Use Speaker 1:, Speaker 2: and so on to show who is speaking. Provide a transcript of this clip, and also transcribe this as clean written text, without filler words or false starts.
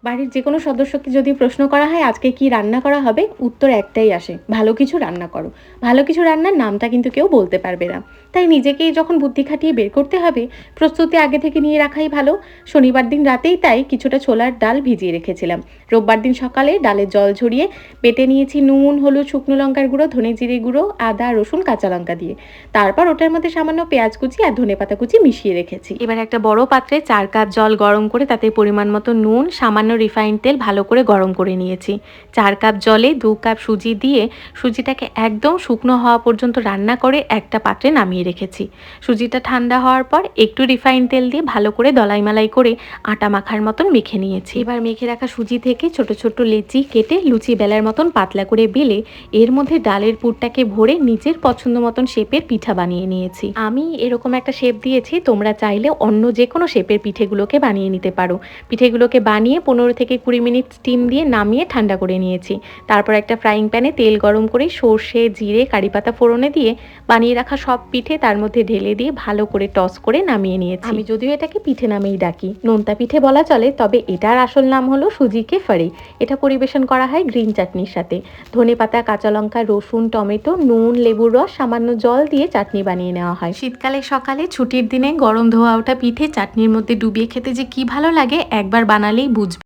Speaker 1: বাড়ির যেকোনো সদস্যকে যদি প্রশ্ন করা হয় আজকে কি রান্না করা হবে, উত্তর একটাই আসে, ভালো কিছু রান্না করো। ভালো কিছু রান্নার নামটা কিন্তু কেউ বলতে পারবে না। তাই নিজেকেই যখন বুদ্ধি খাটিয়ে বের করতে হবে, প্রস্তুতি আগে থেকে নিয়ে রাখাই ভালো। শনিবার দিন রাতেই তাই কিছুটা ছোলার ডাল ভিজিয়ে রেখেছিলাম। রোববার দিন সকালে ডালের জল ঝরিয়ে বেটে নিয়েছি নুন, হলুদ, শুকনো লঙ্কার গুঁড়ো, ধনে জিরে গুঁড়ো, আদা, রসুন, কাঁচা লঙ্কা দিয়ে। তারপর ওটার মধ্যে সামান্য পেঁয়াজ কুচি আর ধনেপাতা কুচি মিশিয়ে রেখেছি। এবার একটা বড় পাত্রে 4 কাপ জল গরম করে তাতে পরিমাণ মতো নুন, সামান্য রিফাইন্ড তেল ভালো করে গরম করে নিয়েছি। 4 কাপ জলে 2 কাপ সুজি দিয়ে সুজিটাকে একদম শুকনো হওয়া পর্যন্ত রান্না করে একটা পাত্রে নামিয়ে রেখেছি। সুজিটা ঠান্ডা হওয়ার পর একটু রিফাইন্ড তেল দিয়ে ভালো করে দলাই মালাই করে আটা মাখার মতন মেখে নিয়েছি। এবার মেখে রাখা সুজি থেকে ছোট ছোট লেচি কেটে লুচি বেলার মতন পাতলা করে বেলে এর মধ্যে ডালের পুরটাকে ভরে নিজের পছন্দ মতন শেপের পিঠা বানিয়ে নিয়েছি। আমি এরকম একটা শেপ দিয়েছি, তোমরা চাইলে অন্য যে কোনো শেপের পিঠেগুলোকে বানিয়ে নিতে পারো। পিঠেগুলোকে বানিয়ে 15 থেকে 20 মিনিট স্টিম দিয়ে নামিয়ে ঠান্ডা করে নিয়েছি। তারপর একটা ফ্রাইং প্যানে তেল গরম করে সর্ষে, জিরে, কারিপাতা ফোড়নে দিয়ে বানিয়ে রাখা সব পিঠে তার মধ্যে ঢেলে দিয়ে ভালো করে টস করে নামিয়ে নিয়েছি। আমি যদিও এটাকে পিঠে নামেই ডাকি, নোনতা পিঠে বলা চলে, তবে এটার আসল নাম হলো সুজি কেফারি। এটা পরিবেশন করা হয় গ্রিন চাটনির সাথে। ধনেপাতা, কাঁচা লঙ্কা, রসুন, টমেটো, নুন, লেবুর রস, সামান্য জল দিয়ে চাটনি বানিয়ে নেওয়া হয়। শীতকালে সকালে ছুটির দিনে গরম ধোয়া ওঠা পিঠে চাটনির মধ্যে ডুবিয়ে খেতে যে কি ভালো লাগে, একবার বানালেই বুঝবে।